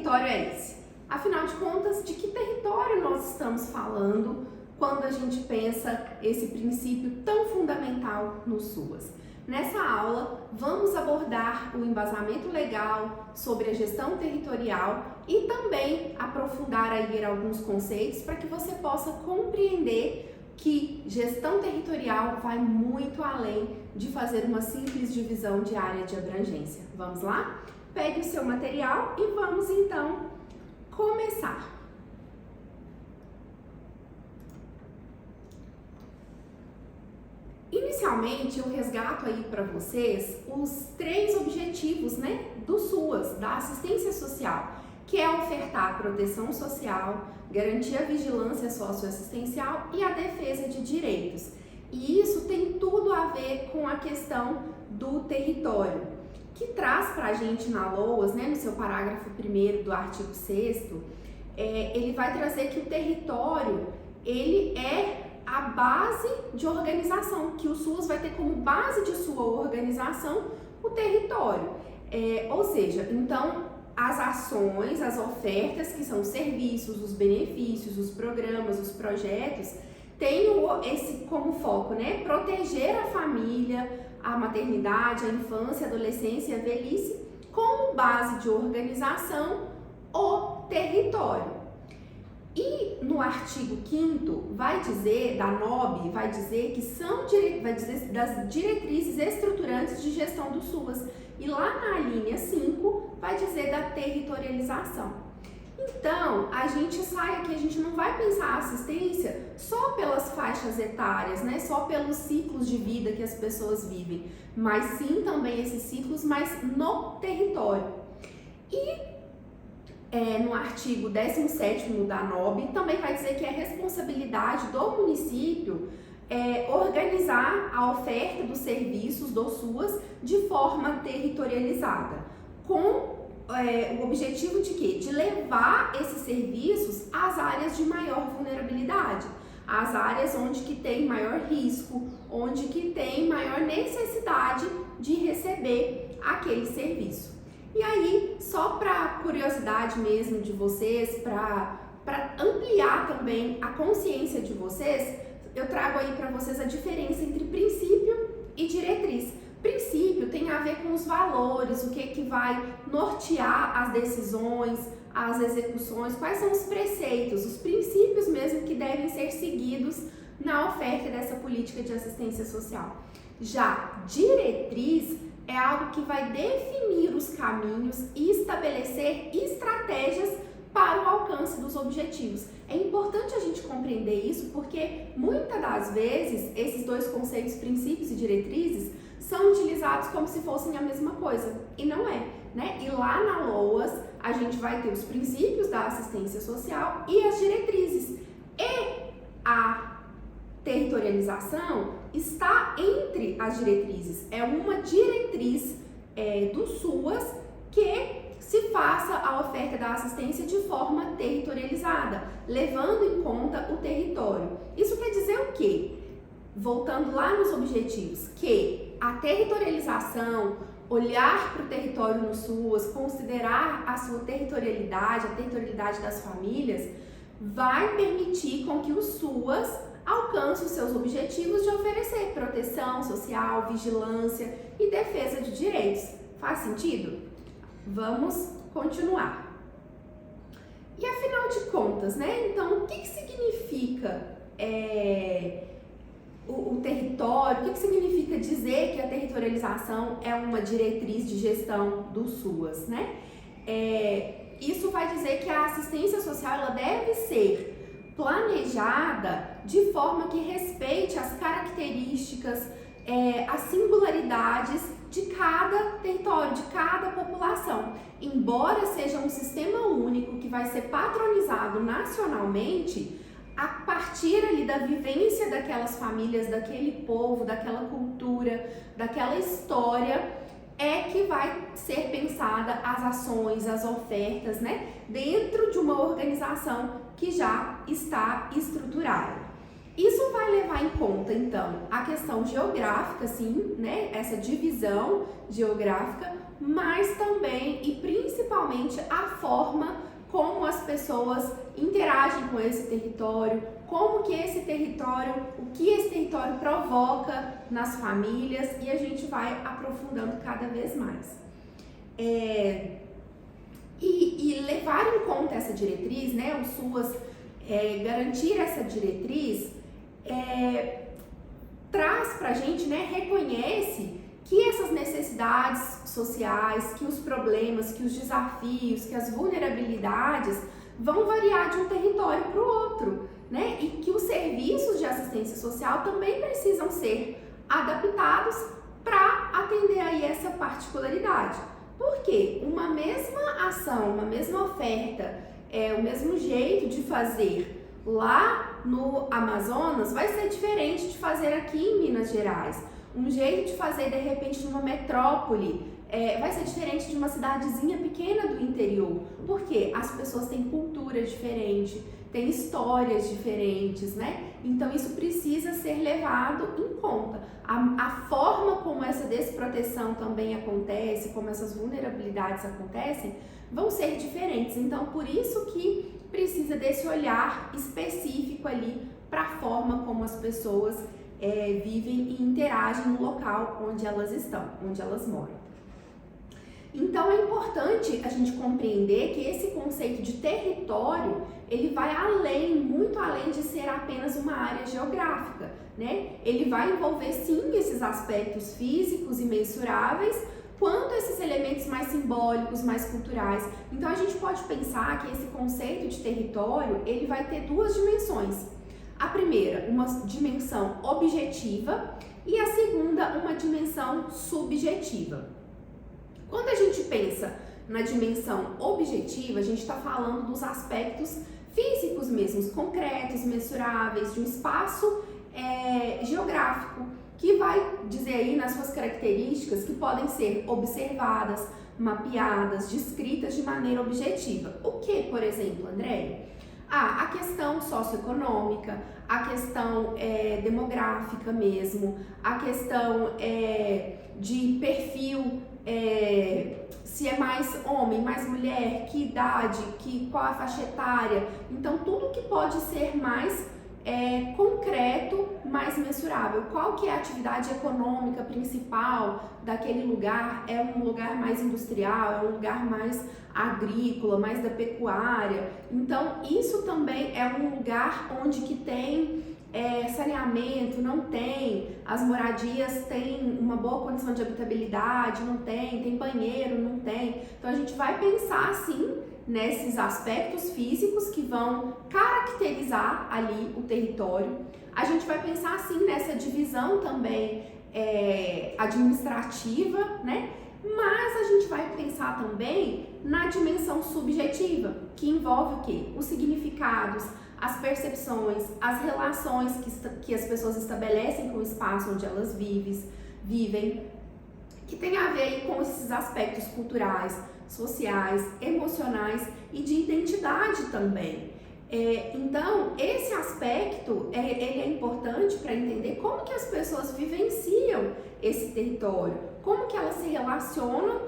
território é esse? Afinal de contas, de que território nós estamos falando quando a gente pensa esse princípio tão fundamental no SUAS? Nessa aula, vamos abordar o embasamento legal sobre a gestão territorial e também aprofundar aí alguns conceitos para que você possa compreender que gestão territorial vai muito além de fazer uma simples divisão de área de abrangência. Vamos lá? Pegue o seu material e vamos então começar. Inicialmente, eu resgato aí para vocês os 3 objetivos, do SUAS, da assistência social, que é ofertar proteção social, garantir a vigilância socioassistencial e a defesa de direitos. E isso tem tudo a ver com a questão do território, que traz para a gente na LOAS, no seu parágrafo 1º do artigo 6º, ele vai trazer que o território, ele é a base de organização, que o SUAS vai ter como base de sua organização o território. Ou seja, então, as ações, as ofertas, que são os serviços, os benefícios, os programas, os projetos, têm esse como foco, proteger a família, a maternidade, a infância, a adolescência e a velhice, como base de organização, o território. E no artigo 5º vai dizer, da NOB, vai dizer que são das diretrizes estruturantes de gestão do SUAS. E lá na linha 5 vai dizer da territorialização. Então, a gente sai aqui, a gente não vai pensar a assistência só pelas faixas etárias, só pelos ciclos de vida que as pessoas vivem, mas sim também esses ciclos, mas no território. E no artigo 17º da NOB também vai dizer que é responsabilidade do município organizar a oferta dos serviços do SUAS de forma territorializada, com o objetivo de quê? De levar esses serviços às áreas de maior vulnerabilidade, às áreas onde que tem maior risco, onde que tem maior necessidade de receber aquele serviço. E aí, só para curiosidade mesmo de vocês, para ampliar também a consciência de vocês, eu trago aí para vocês a diferença entre princípio e diretriz. Princípio tem a ver com os valores, o que vai nortear as decisões, as execuções, quais são os preceitos, os princípios mesmo que devem ser seguidos na oferta dessa política de assistência social. Já diretriz é algo que vai definir os caminhos e estabelecer estratégias para o alcance dos objetivos. É importante a gente compreender isso porque muitas das vezes esses 2 conceitos, princípios e diretrizes, são utilizados como se fossem a mesma coisa, e não é, E lá na LOAS a gente vai ter os princípios da assistência social e as diretrizes. E a territorialização está entre as diretrizes, é uma diretriz do SUAS que se faça a oferta da assistência de forma territorializada, levando em conta o território. Isso quer dizer o quê? Voltando lá nos objetivos, que a territorialização, olhar para o território no SUAS, considerar a sua territorialidade, a territorialidade das famílias, vai permitir com que o SUAS alcance os seus objetivos de oferecer proteção social, vigilância e defesa de direitos. Faz sentido? Vamos continuar. E afinal de contas, Então, o que significa o território? O que significa dizer que a territorialização é uma diretriz de gestão do SUAS, Isso vai dizer que a assistência social ela deve ser planejada de forma que respeite as características, as singularidades de cada território, de cada população. Embora seja um sistema único que vai ser patronizado nacionalmente, a partir ali da vivência daquelas famílias, daquele povo, daquela cultura, daquela história, é que vai ser pensada as ações, as ofertas, dentro de uma organização que já está estruturada. Isso vai levar em conta, então, a questão geográfica, sim, essa divisão geográfica, mas também e principalmente a forma como as pessoas interagem com esse território, como que esse território, o que esse território provoca nas famílias, e a gente vai aprofundando cada vez mais. E levar em conta essa diretriz, né, o SUAS garantir essa diretriz, traz pra gente, né, reconhece que essas necessidades sociais, que os problemas, que os desafios, que as vulnerabilidades vão variar de um território para o outro, né? E que os serviços de assistência social também precisam ser adaptados para atender aí essa particularidade. Porque uma mesma ação, uma mesma oferta, o mesmo jeito de fazer lá no Amazonas vai ser diferente de fazer aqui em Minas Gerais. Um jeito de fazer, de repente, numa metrópole, vai ser diferente de uma cidadezinha pequena do interior. Porque as pessoas têm cultura diferente, têm histórias diferentes, né? Então, isso precisa ser levado em conta. A forma como essa desproteção também acontece, como essas vulnerabilidades acontecem, vão ser diferentes. Então, por isso que precisa desse olhar específico ali para a forma como as pessoas vivem e interagem no local onde elas estão, onde elas moram. Então é importante a gente compreender que esse conceito de território, ele vai além, muito além de ser apenas uma área geográfica, né? Ele vai envolver sim esses aspectos físicos e mensuráveis, quanto esses elementos mais simbólicos, mais culturais. Então a gente pode pensar que esse conceito de território, ele vai ter duas dimensões. A primeira, uma dimensão objetiva, e a segunda, uma dimensão subjetiva. Quando a gente pensa na dimensão objetiva, a gente está falando dos aspectos físicos mesmos, concretos, mensuráveis, de um espaço geográfico, que vai dizer aí nas suas características que podem ser observadas, mapeadas, descritas de maneira objetiva. O que, por exemplo, Andréia? A questão socioeconômica, a questão demográfica mesmo, a questão de perfil, se é mais homem, mais mulher, que idade, qual a faixa etária. Então, tudo que pode ser mais concreto, mais mensurável. Qual que é a atividade econômica principal daquele lugar? É um lugar mais industrial, é um lugar mais agrícola, mais da pecuária. Então, isso também é um lugar onde que tem saneamento, não tem, as moradias têm uma boa condição de habitabilidade, não tem banheiro, não tem. Então, a gente vai pensar assim nesses aspectos físicos que vão caracterizar ali o território. A gente vai pensar assim nessa divisão também administrativa, né? Mas a gente vai pensar também na dimensão subjetiva, que envolve o quê? Os significados, as percepções, as relações que as pessoas estabelecem com o espaço onde elas vivem, que tem a ver com esses aspectos culturais, sociais, emocionais e de identidade também. Então, esse aspecto ele é importante para entender como que as pessoas vivenciam esse território, como que elas se relacionam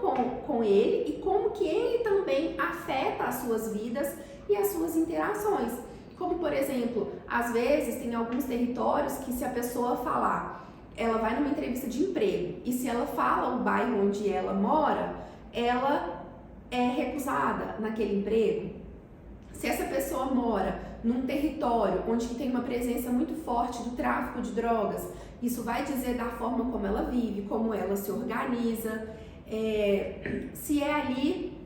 com ele e como que ele também afeta as suas vidas e as suas interações. Como, por exemplo, às vezes tem alguns territórios que se a pessoa falar, ela vai numa entrevista de emprego e se ela fala o bairro onde ela mora, ela é recusada naquele emprego. Se essa pessoa mora num território onde tem uma presença muito forte do tráfico de drogas, isso vai dizer da forma como ela vive, como ela se organiza, se é ali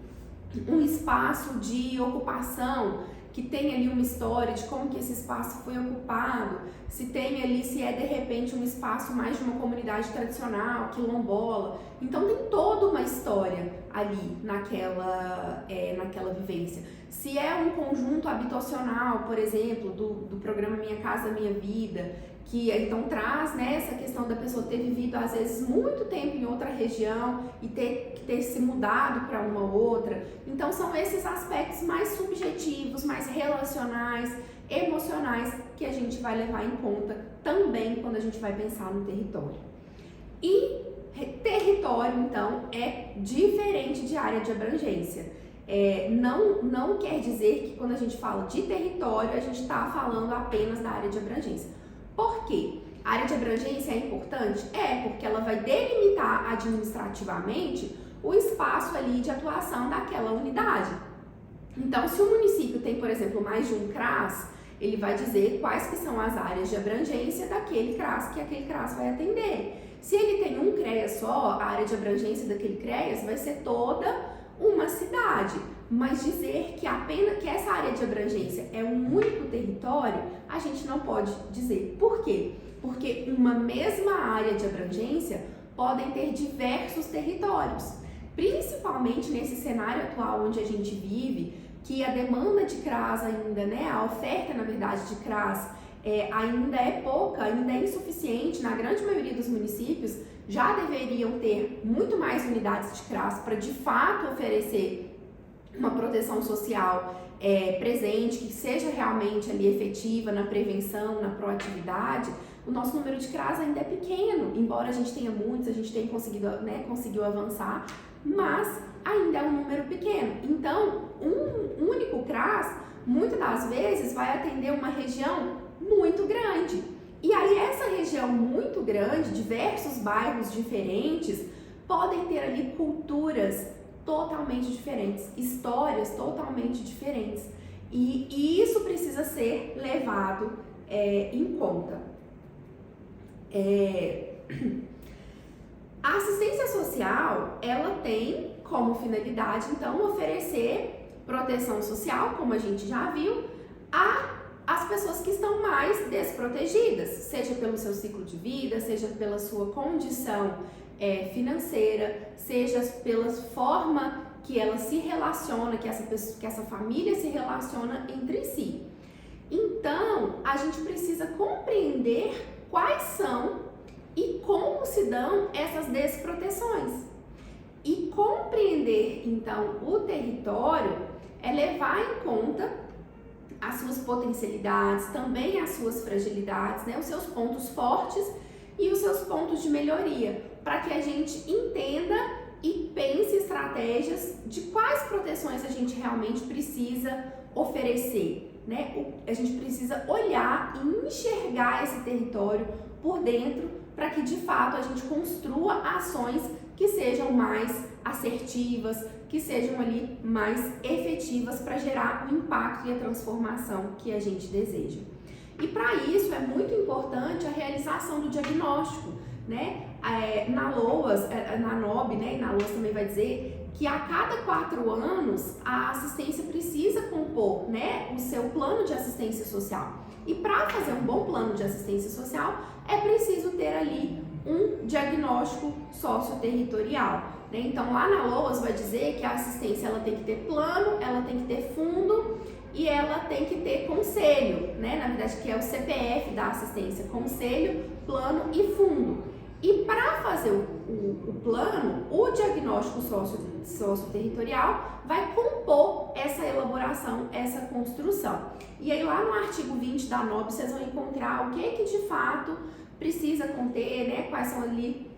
um espaço de ocupação, que tem ali uma história de como que esse espaço foi ocupado, se é de repente um espaço mais de uma comunidade tradicional, quilombola. Então tem toda uma história ali naquela vivência. Se é um conjunto habitacional, por exemplo, do programa Minha Casa Minha Vida, que então traz, né, essa questão da pessoa ter vivido às vezes muito tempo em outra região e ter se mudado para uma outra. Então são esses aspectos mais subjetivos, mais relacionais, emocionais, que a gente vai levar em conta também quando a gente vai pensar no território. E Território, então, é diferente de área de abrangência. Não quer dizer que quando a gente fala de território, a gente está falando apenas da área de abrangência. Por quê? A área de abrangência é importante? Porque ela vai delimitar administrativamente o espaço ali de atuação daquela unidade. Então, se o município tem, por exemplo, mais de um CRAS, ele vai dizer quais que são as áreas de abrangência daquele CRAS que aquele CRAS vai atender. Se ele tem um CREAS só, a área de abrangência daquele CREAS vai ser toda uma cidade. Mas dizer que apenas que essa área de abrangência é um único território, a gente não pode dizer. Por quê? Porque uma mesma área de abrangência podem ter diversos territórios. Principalmente nesse cenário atual onde a gente vive, que a demanda de CRAS ainda, a oferta, na verdade, de CRAS ainda é pouca, ainda é insuficiente. Na grande maioria dos municípios já deveriam ter muito mais unidades de CRAS para de fato oferecer uma proteção social presente, que seja realmente ali efetiva na prevenção, na proatividade. O nosso número de CRAS ainda é pequeno, embora a gente tenha muitos, a gente tenha conseguiu avançar, mas ainda é um número pequeno. Então, um único CRAS, muitas das vezes, vai atender uma região muito grande. E aí, essa região muito grande, diversos bairros diferentes, podem ter ali culturas totalmente diferentes, histórias totalmente diferentes. E isso precisa ser levado em conta. A assistência social, ela tem como finalidade, então, oferecer proteção social, como a gente já viu, às pessoas que estão mais desprotegidas, seja pelo seu ciclo de vida, seja pela sua condição financeira, seja pela forma que ela se relaciona, que essa família se relaciona entre si. Então, a gente precisa compreender quais são e como se dão essas desproteções. E compreender, então, o território é levar em conta as suas potencialidades, também as suas fragilidades, os seus pontos fortes e os seus pontos de melhoria, para que a gente entenda e pense estratégias de quais proteções a gente realmente precisa oferecer, A gente precisa olhar e enxergar esse território por dentro para que de fato a gente construa ações que sejam mais assertivas, que sejam ali mais efetivas para gerar o impacto e a transformação que a gente deseja. E para isso é muito importante a realização do diagnóstico, Na LOAS, na NOB, e na LOAS também vai dizer que a cada 4 anos a assistência precisa compor, o seu plano de assistência social. E para fazer um bom plano de assistência social é preciso ter ali um diagnóstico socioterritorial. Então lá na LOAS vai dizer que a assistência ela tem que ter plano, ela tem que ter fundo e ela tem que ter conselho, Na verdade que é o CPF da assistência, conselho, plano e fundo. E para fazer o plano, o diagnóstico socioterritorial vai compor essa elaboração, essa construção. E aí lá no artigo 20 da NOB vocês vão encontrar o que de fato precisa conter, quais são ali,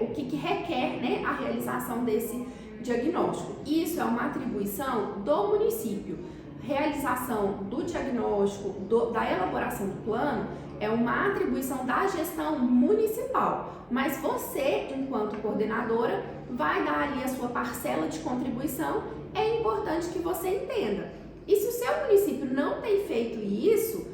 o que requer, a realização desse diagnóstico. Isso é uma atribuição do município. Realização do diagnóstico, da elaboração do plano, é uma atribuição da gestão municipal, mas você, enquanto coordenadora, vai dar ali a sua parcela de contribuição. É importante que você entenda. E se o seu município não tem feito isso,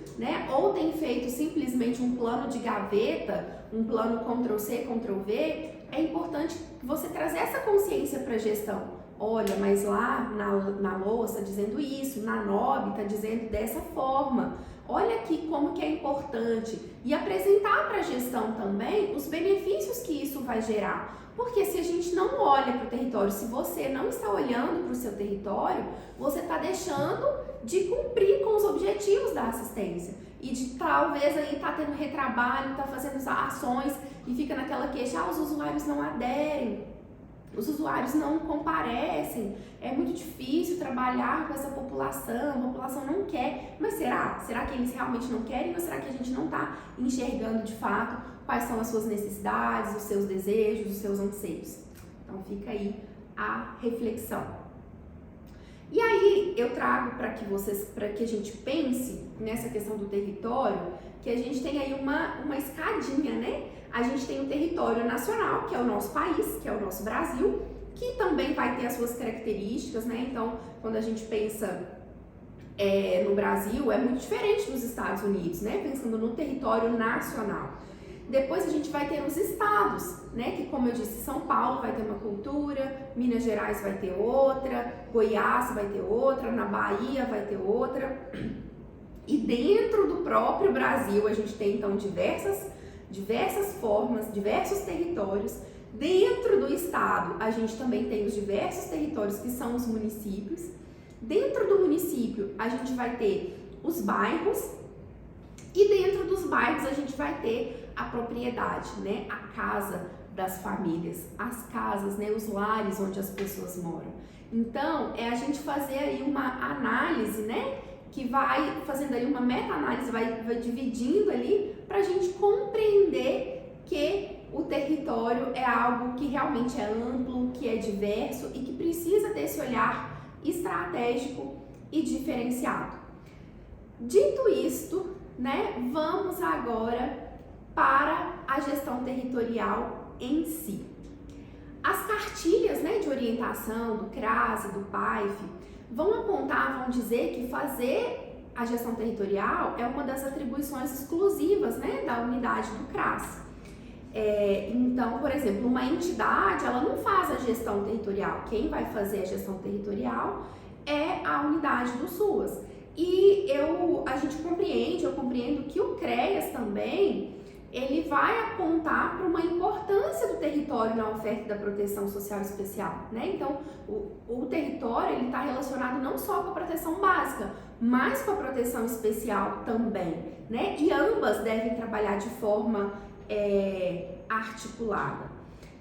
ou tem feito simplesmente um plano de gaveta, um plano Ctrl+C, Ctrl+V, é importante você trazer essa consciência para a gestão. Olha, mas lá na LOAS está dizendo isso, na NOB está dizendo dessa forma. Olha aqui como que é importante. E apresentar para a gestão também os benefícios que isso vai gerar. Porque se a gente não olha para o território, se você não está olhando para o seu território, você está deixando de cumprir com os objetivos da assistência. E de talvez aí estar tendo retrabalho, estar fazendo ações e fica naquela queixa, os usuários não aderem. Os usuários não comparecem, é muito difícil trabalhar com essa população, a população não quer. Mas será? será? Será que eles realmente não querem ou será que a gente não está enxergando de fato quais são as suas necessidades, os seus desejos, os seus anseios? Então fica aí a reflexão. E aí eu trago para que a gente pense nessa questão do território, que a gente tem aí uma escadinha, né? A gente tem o território nacional, que é o nosso país, que é o nosso Brasil, que também vai ter as suas características, né? Então, quando a gente pensa no Brasil, é muito diferente dos Estados Unidos, né? Pensando no território nacional. Depois a gente vai ter os estados, né? Que, como eu disse, São Paulo vai ter uma cultura, Minas Gerais vai ter outra, Goiás vai ter outra, na Bahia vai ter outra. E dentro do próprio Brasil a gente tem então diversas formas, diversos territórios. Dentro do estado a gente também tem os diversos territórios que são os municípios. Dentro do município a gente vai ter os bairros e dentro dos bairros a gente vai ter a propriedade, né? A casa das famílias, as casas, né? Os lares onde as pessoas moram. Então é a gente fazer aí uma análise, né? Que vai fazendo ali uma meta-análise, vai dividindo ali para a gente compreender que o território é algo que realmente é amplo, que é diverso e que precisa desse olhar estratégico e diferenciado. Dito isto, né, vamos agora para a gestão territorial em si. As cartilhas, né, de orientação do CRAS e do PAIF vão apontar, vão dizer que fazer a gestão territorial é uma das atribuições exclusivas, né, da unidade do CRAS. Então, por exemplo, uma entidade, ela não faz a gestão territorial. Quem vai fazer a gestão territorial é a unidade do SUAS. E eu compreendo que o CREAS também, ele vai apontar para uma importância do território na oferta da proteção social especial, né? Então, o território, ele está relacionado não só com a proteção básica, mas com a proteção especial também, né? E ambas devem trabalhar de forma articulada.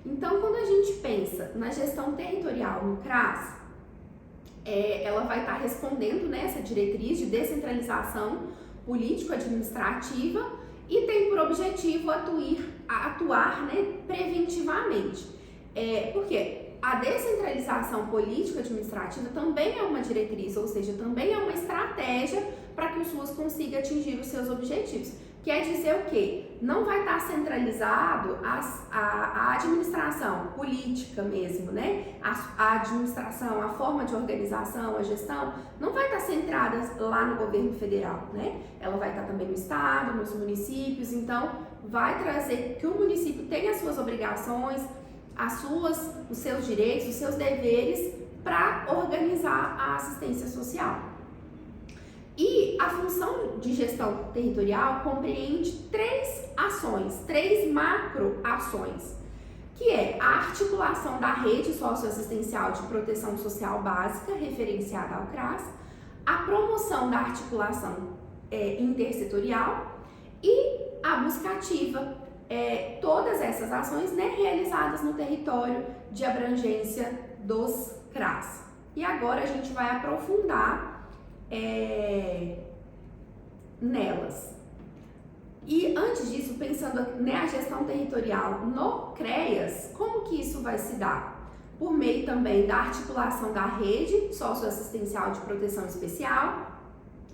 Então, quando a gente pensa na gestão territorial no CRAS, ela vai estar respondendo nessa diretriz de descentralização político-administrativa e tem por objetivo atuar, né, preventivamente. Porque a descentralização político-administrativa também é uma diretriz, ou seja, também é uma estratégia para que o SUAS consiga atingir os seus objetivos. Quer dizer o quê? Não vai estar centralizado a administração política mesmo, né? A administração, a forma de organização, a gestão, não vai estar centrada lá no governo federal, né? Ela vai estar também no estado, nos municípios, então vai trazer que o município tenha as suas obrigações, os seus direitos, os seus deveres para organizar a assistência social. E a função de gestão territorial compreende três macro-ações, que é a articulação da rede socioassistencial de proteção social básica, referenciada ao CRAS, a promoção da articulação intersetorial e a busca ativa. Todas essas ações, né, realizadas no território de abrangência dos CRAS. E agora a gente vai aprofundar nelas. E antes disso, pensando na gestão territorial no CREAS, como que isso vai se dar? Por meio também da articulação da rede socioassistencial de proteção especial,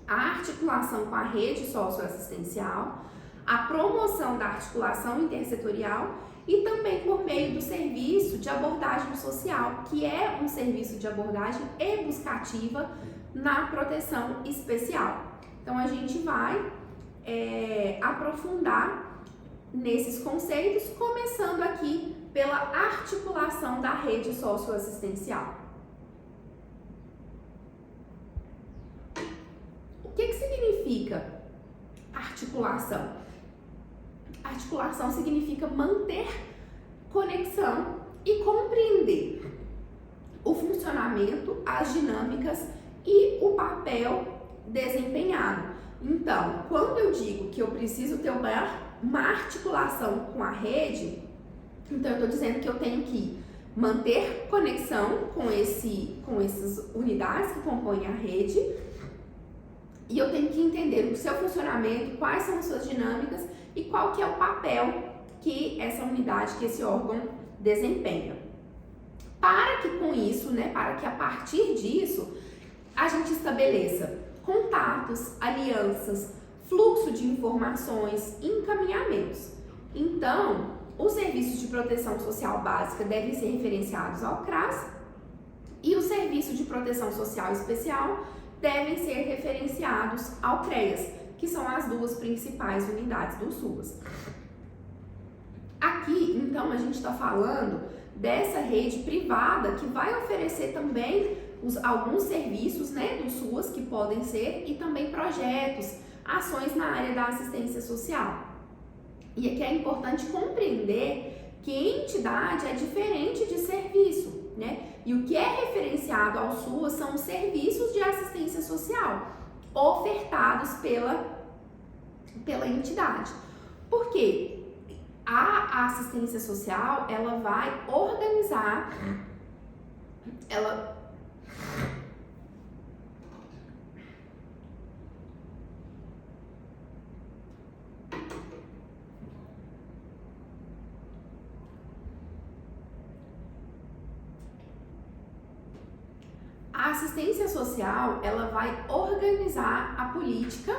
a articulação com a rede socioassistencial, a promoção da articulação intersetorial e também por meio do serviço de abordagem social, que é um serviço de abordagem e buscativa na proteção especial. Então, a gente vai aprofundar nesses conceitos, começando aqui pela articulação da rede socioassistencial. O que significa articulação? Articulação significa manter conexão e compreender o funcionamento, as dinâmicas e o papel desempenhado. Então, quando eu digo que eu preciso ter uma articulação com a rede, então eu estou dizendo que eu tenho que manter conexão com essas unidades que compõem a rede, e eu tenho que entender o seu funcionamento, quais são as suas dinâmicas e qual que é o papel que essa unidade, que esse órgão desempenha. Para que com isso, né, para que a partir disso, a gente estabeleça contatos, alianças, fluxo de informações, encaminhamentos. Então, os serviços de proteção social básica devem ser referenciados ao CRAS e os serviços de proteção social especial devem ser referenciados ao CREAS, que são as duas principais unidades do SUAS. Aqui, então, a gente está falando dessa rede privada que vai oferecer também alguns serviços, né, do SUAS que podem ser, e também projetos, ações na área da assistência social. E aqui é importante compreender que entidade é diferente de serviço, né? E o que é referenciado ao SUAS são os serviços de assistência social ofertados pela entidade. Por quê? A assistência social, ela vai organizar, a assistência social, ela vai organizar a política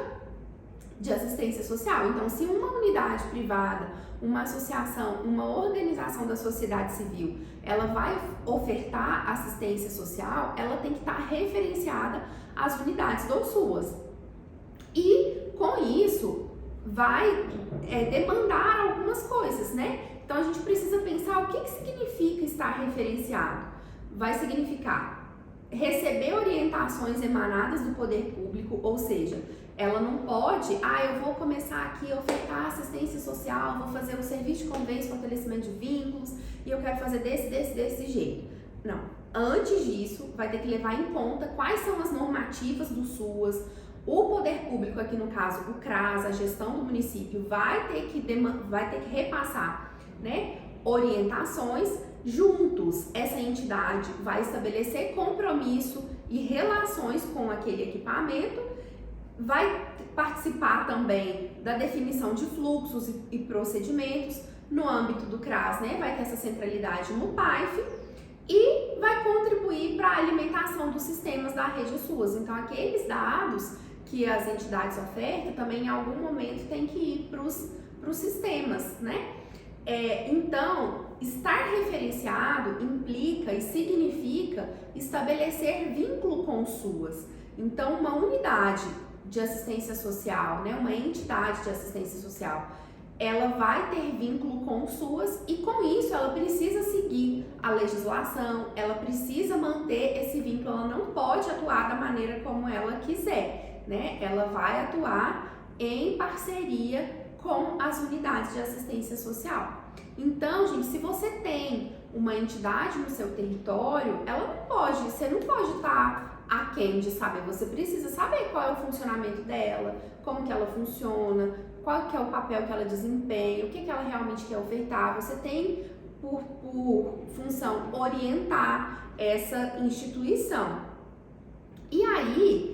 de assistência social. Então, se uma unidade privada, uma associação, uma organização da sociedade civil, ela vai ofertar assistência social, ela tem que estar referenciada às unidades do SUAS. E, com isso, vai demandar algumas coisas, né? Então, a gente precisa pensar o que significa estar referenciado. Vai significar receber orientações emanadas do poder público, ou seja, ela não pode, eu vou começar aqui a ofertar assistência social, vou fazer um serviço de convênio, fortalecimento de vínculos, e eu quero fazer desse jeito. Não. Antes disso, vai ter que levar em conta quais são as normativas do SUAS, o poder público, aqui no caso o CRAS, a gestão do município, vai ter que repassar, né, orientações. Juntos, essa entidade vai estabelecer compromisso e relações com aquele equipamento, vai participar também da definição de fluxos e procedimentos no âmbito do CRAS, né? Vai ter essa centralidade no PAIF e vai contribuir para a alimentação dos sistemas da rede SUAS. Então, aqueles dados que as entidades ofertam também em algum momento tem que ir para os sistemas, né? Então, estar referenciado implica e significa estabelecer vínculo com o SUAS. Então, uma unidade de assistência social, né, uma entidade de assistência social, ela vai ter vínculo com o SUAS e, com isso, ela precisa seguir a legislação, ela precisa manter esse vínculo, ela não pode atuar da maneira como ela quiser, né? Ela vai atuar em parceria com as unidades de assistência social. Então, gente, se você tem uma entidade no seu território, você não pode estar aquém de saber, você precisa saber qual é o funcionamento dela, como que ela funciona, qual que é o papel que ela desempenha, o que ela realmente quer ofertar. Você tem por função orientar essa instituição. E aí,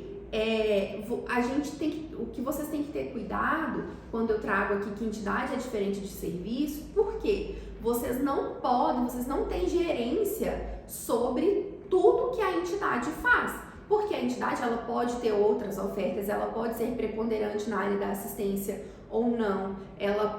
o que vocês têm que ter cuidado quando eu trago aqui que entidade é diferente de serviço, porque vocês não têm gerência sobre tudo que a entidade faz, porque a entidade ela pode ter outras ofertas, ela pode ser preponderante na área da assistência ou não, ela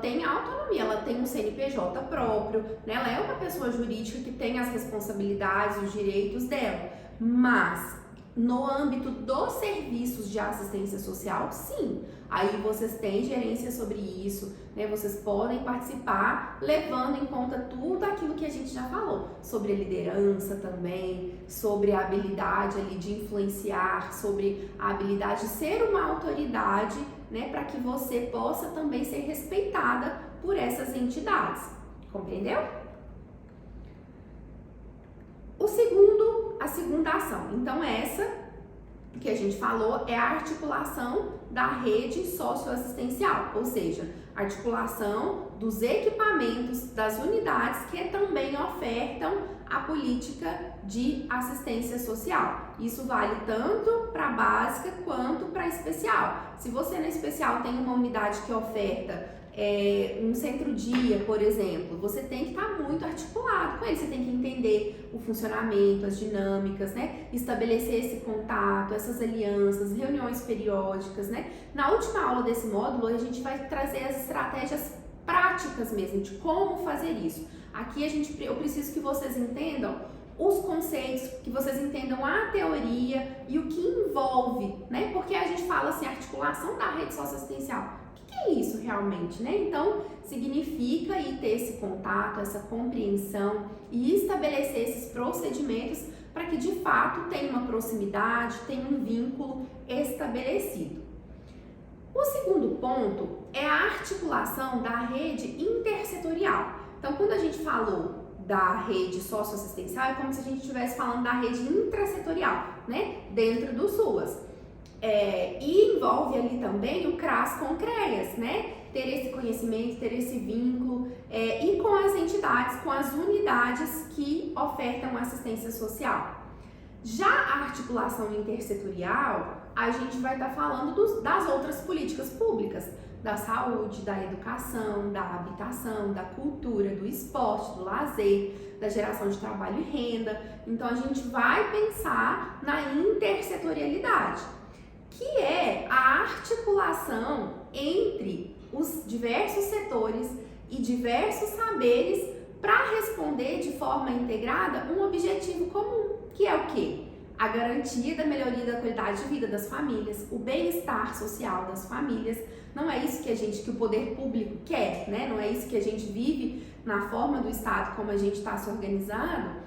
tem autonomia, ela tem um CNPJ próprio, né? Ela é uma pessoa jurídica que tem as responsabilidades, os direitos dela, mas no âmbito dos serviços de assistência social, sim, aí vocês têm gerência sobre isso, né? Vocês podem participar levando em conta tudo aquilo que a gente já falou, sobre a liderança também, sobre a habilidade ali de influenciar, sobre a habilidade de ser uma autoridade, né? Para que você possa também ser respeitada por essas entidades, compreendeu? A segunda ação, então essa que a gente falou é a articulação da rede socioassistencial, ou seja, articulação dos equipamentos das unidades que também ofertam a política de assistência social. Isso vale tanto para a básica quanto para a especial. Se você na especial tem uma unidade que oferta um centro-dia, por exemplo, você tem que estar muito articulado com ele, você tem que entender o funcionamento, as dinâmicas, né? Estabelecer esse contato, essas alianças, reuniões periódicas, né? Na última aula desse módulo, a gente vai trazer as estratégias práticas mesmo, de como fazer isso. Aqui eu preciso que vocês entendam os conceitos, que vocês entendam a teoria e o que envolve, né? Porque a gente fala assim, articulação da rede socioassistencial. O que é isso realmente, né? Então, significa aí ter esse contato, essa compreensão e estabelecer esses procedimentos para que de fato tenha uma proximidade, tenha um vínculo estabelecido. O segundo ponto é a articulação da rede intersetorial. Então, quando a gente falou da rede socioassistencial, é como se a gente estivesse falando da rede intrasetorial, né? Dentro do SUAS. E envolve ali também o CRAS com o CREAS, né? Ter esse conhecimento, ter esse vínculo e com as entidades, com as unidades que ofertam assistência social. Já a articulação intersetorial, a gente vai estar falando das outras políticas públicas, da saúde, da educação, da habitação, da cultura, do esporte, do lazer, da geração de trabalho e renda. Então, a gente vai pensar na intersetorialidade, que é a articulação entre os diversos setores e diversos saberes para responder de forma integrada um objetivo comum, que é o quê? A garantia da melhoria da qualidade de vida das famílias, o bem-estar social das famílias. Não é isso que o poder público quer, né? Não é isso que a gente vive na forma do Estado, como a gente está organizado,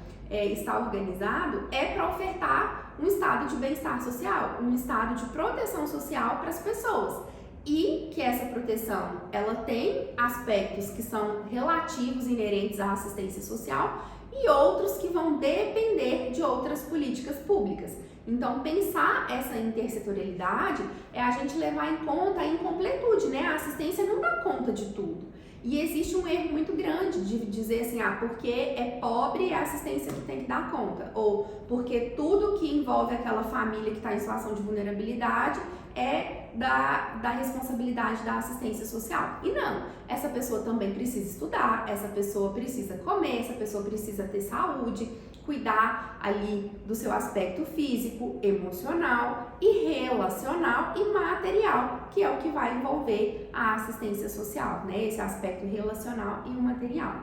é para ofertar um estado de bem-estar social, um estado de proteção social para as pessoas. E que essa proteção, ela tem aspectos que são relativos, inerentes à assistência social e outros que vão depender de outras políticas públicas. Então, pensar essa intersetorialidade é a gente levar em conta a incompletude, né? A assistência não dá conta de tudo. E existe um erro muito grande de dizer assim, porque é pobre é a assistência que tem que dar conta. Ou porque tudo que envolve aquela família que está em situação de vulnerabilidade é da responsabilidade da assistência social. E não, essa pessoa também precisa estudar, essa pessoa precisa comer, essa pessoa precisa ter saúde, cuidar ali do seu aspecto físico, emocional e relacional e material, que é o que vai envolver a assistência social, né? Esse aspecto relacional e o material.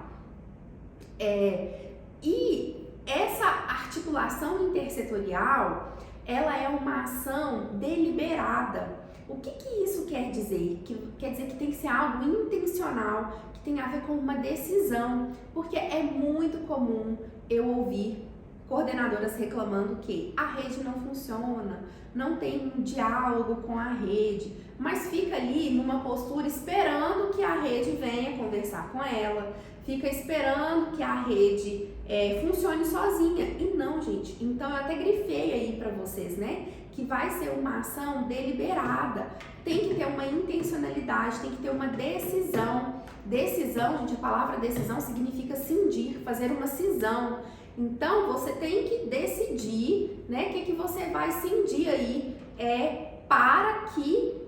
E essa articulação intersetorial, ela é uma ação deliberada. O que isso quer dizer? Quer dizer que tem que ser algo intencional, que tem a ver com uma decisão, porque é muito comum eu ouvir coordenadoras reclamando que a rede não funciona, não tem um diálogo com a rede, mas fica ali numa postura esperando que a rede venha conversar com ela, fica esperando que a rede funcione sozinha. E não, gente. Então, eu até grifei aí pra vocês, né? Que vai ser uma ação deliberada. Tem que ter uma intencionalidade, tem que ter uma decisão. Decisão, gente, a palavra decisão significa cindir, fazer uma cisão. Então, você tem que decidir, né? O que você vai cindir aí para que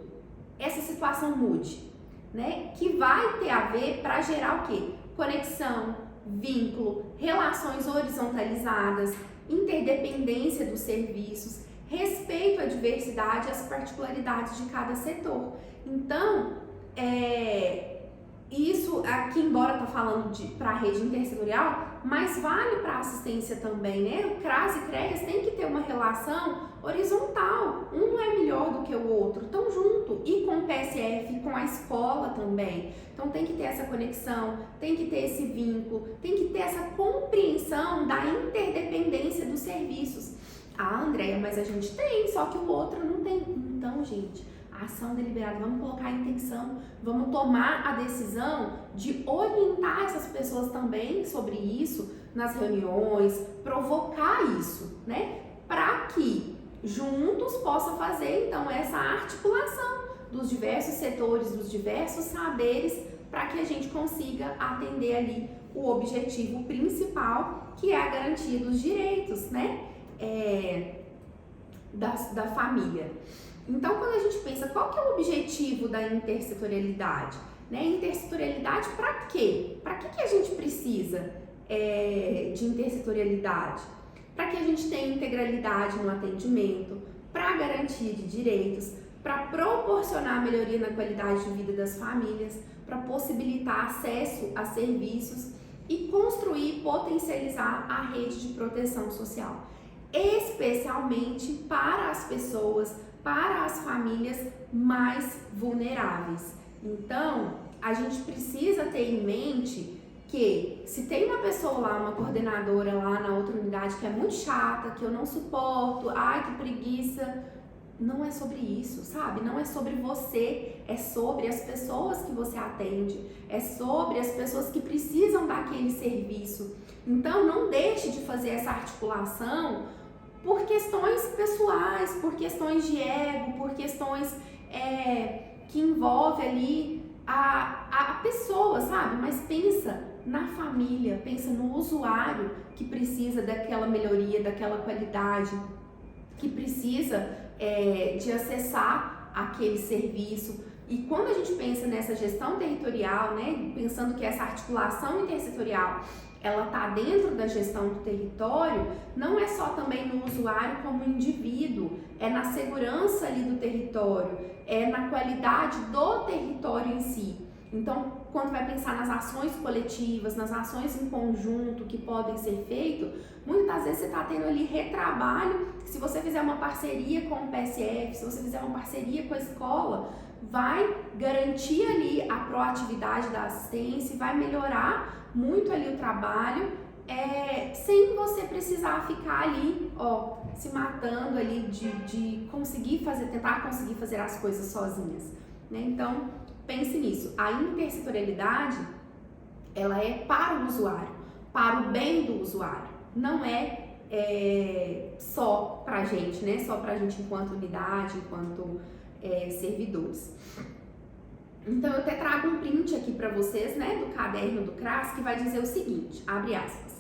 essa situação mude, né? Que vai ter a ver para gerar o quê? Conexão, vínculo, relações horizontalizadas, interdependência dos serviços, respeito à diversidade e às particularidades de cada setor. Então, isso aqui, embora tá falando para a rede intersetorial, mas vale para a assistência também, né? O CRAS e CREAS tem que ter uma relação horizontal, um não é melhor do que o outro, estão junto, e com o PSF, com a escola também. Então tem que ter essa conexão, tem que ter esse vínculo, tem que ter essa compreensão da interdependência dos serviços. Ah, Andréia, mas a gente tem, só que o outro não tem. Então, gente, a ação deliberada, vamos colocar a intenção, vamos tomar a decisão de orientar essas pessoas também sobre isso nas reuniões, provocar isso, né? Para que juntos possam fazer, então, essa articulação dos diversos setores, dos diversos saberes para que a gente consiga atender ali o objetivo principal, que é a garantia dos direitos, né, da família. Então, quando a gente pensa qual que é o objetivo da intersetorialidade, né, intersetorialidade para quê? Para que a gente precisa de intersetorialidade? Para que a gente tenha integralidade no atendimento, para garantia de direitos, para proporcionar melhoria na qualidade de vida das famílias, para possibilitar acesso a serviços e construir e potencializar a rede de proteção social, especialmente para as pessoas, para as famílias mais vulneráveis. Então, a gente precisa ter em mente que se tem uma pessoa lá, uma coordenadora lá na outra unidade que é muito chata, que eu não suporto, ai que preguiça, não é sobre isso, sabe? Não é sobre você, é sobre as pessoas que você atende, é sobre as pessoas que precisam daquele serviço. Então, não deixe de fazer essa articulação por questões pessoais, por questões de ego, por questões que envolvem ali a pessoa, sabe? Mas pensa na família, pensa no usuário que precisa daquela melhoria, daquela qualidade, que precisa de acessar aquele serviço. E quando a gente pensa nessa gestão territorial, né, pensando que essa articulação intersetorial ela está dentro da gestão do território, não é só também no usuário como indivíduo, é na segurança ali do território, é na qualidade do território em si. Então, quando vai pensar nas ações coletivas, nas ações em conjunto que podem ser feitas, muitas vezes você está tendo ali retrabalho. Se você fizer uma parceria com o PSF, se você fizer uma parceria com a escola, vai garantir ali a proatividade da assistência, vai melhorar muito ali o trabalho, sem você precisar ficar ali, se matando ali de conseguir fazer, tentar conseguir fazer as coisas sozinhas, né? Então, pense nisso. A intersetorialidade, ela é para o usuário, para o bem do usuário. Não só pra gente, né? Só pra gente enquanto unidade, enquanto servidores. Então, eu até trago um print aqui para vocês, né, do caderno do CRAS, que vai dizer o seguinte, abre aspas,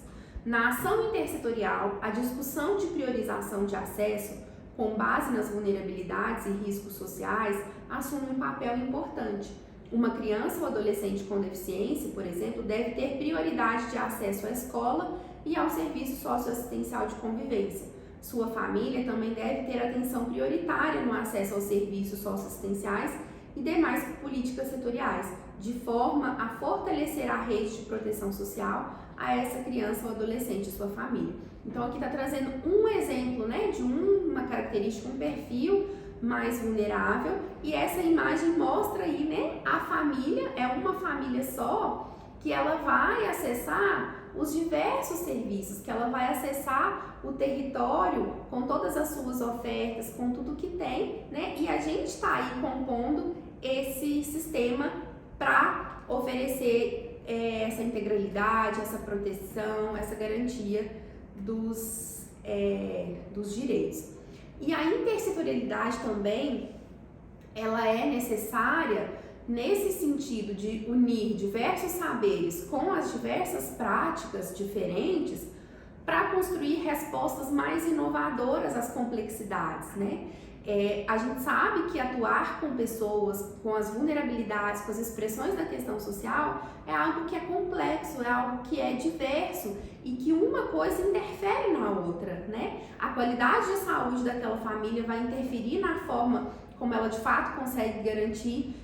na ação intersetorial, a discussão de priorização de acesso, com base nas vulnerabilidades e riscos sociais, assume um papel importante. Uma criança ou adolescente com deficiência, por exemplo, deve ter prioridade de acesso à escola e ao serviço socioassistencial de convivência. Sua família também deve ter atenção prioritária no acesso aos serviços socioassistenciais e demais políticas setoriais, de forma a fortalecer a rede de proteção social a essa criança ou adolescente e sua família. Então aqui está trazendo um exemplo, né, de uma característica, um perfil mais vulnerável, e essa imagem mostra aí, né, a família, é uma família só, que ela vai acessar os diversos serviços, que ela vai acessar o território com todas as suas ofertas, com tudo que tem, né? E a gente está aí compondo esse sistema para oferecer essa integralidade, essa proteção, essa garantia dos direitos. E a intersetorialidade também, ela é necessária nesse sentido de unir diversos saberes com as diversas práticas diferentes para construir respostas mais inovadoras às complexidades, né? A gente sabe que atuar com pessoas, com as vulnerabilidades, com as expressões da questão social é algo que é complexo, é algo que é diverso e que uma coisa interfere na outra, né? A qualidade de saúde daquela família vai interferir na forma como ela de fato consegue garantir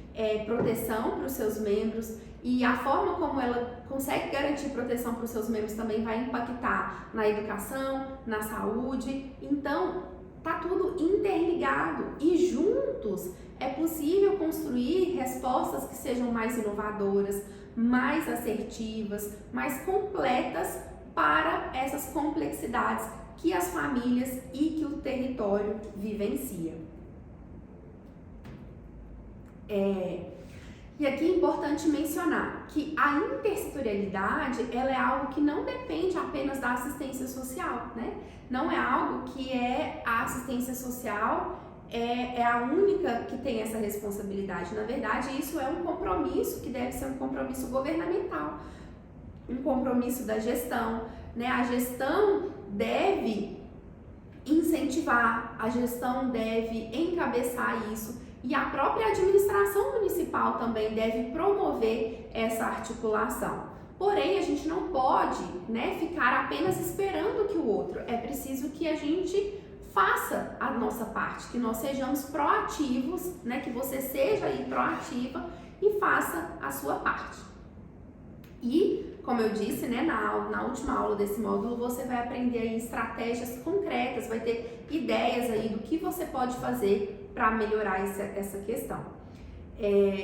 proteção para os seus membros, e a forma como ela consegue garantir proteção para os seus membros também vai impactar na educação, na saúde. Então, tá tudo interligado e juntos é possível construir respostas que sejam mais inovadoras, mais assertivas, mais completas para essas complexidades que as famílias e que o território vivencia. E aqui é importante mencionar que a intersetorialidade, ela é algo que não depende apenas da assistência social, né? Não é algo que a assistência social é a única que tem essa responsabilidade. Na verdade, isso é um compromisso que deve ser um compromisso governamental, um compromisso da gestão, né? A gestão deve incentivar, a gestão deve encabeçar isso e a própria administração municipal também deve promover essa articulação. Porém, a gente não pode, né, ficar apenas esperando que o outro. É preciso que a gente faça a nossa parte, que nós sejamos proativos, né, que você seja aí proativa e faça a sua parte. E, como eu disse, né, na última aula desse módulo, você vai aprender aí estratégias concretas, vai ter ideias aí do que você pode fazer para melhorar essa questão.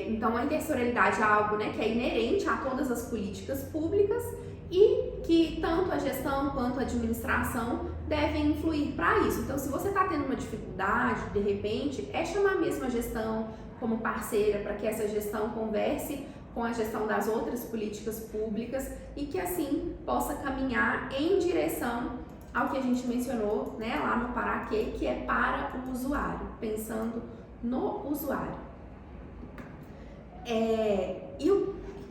Então, a intersectorialidade é algo, né, que é inerente a todas as políticas públicas e que tanto a gestão quanto a administração devem influir para isso. Então, se você está tendo uma dificuldade, de repente, é chamar mesmo a gestão como parceira para que essa gestão converse com a gestão das outras políticas públicas e que assim possa caminhar em direção ao que a gente mencionou, né, lá no para quê, que é para o usuário, pensando no usuário.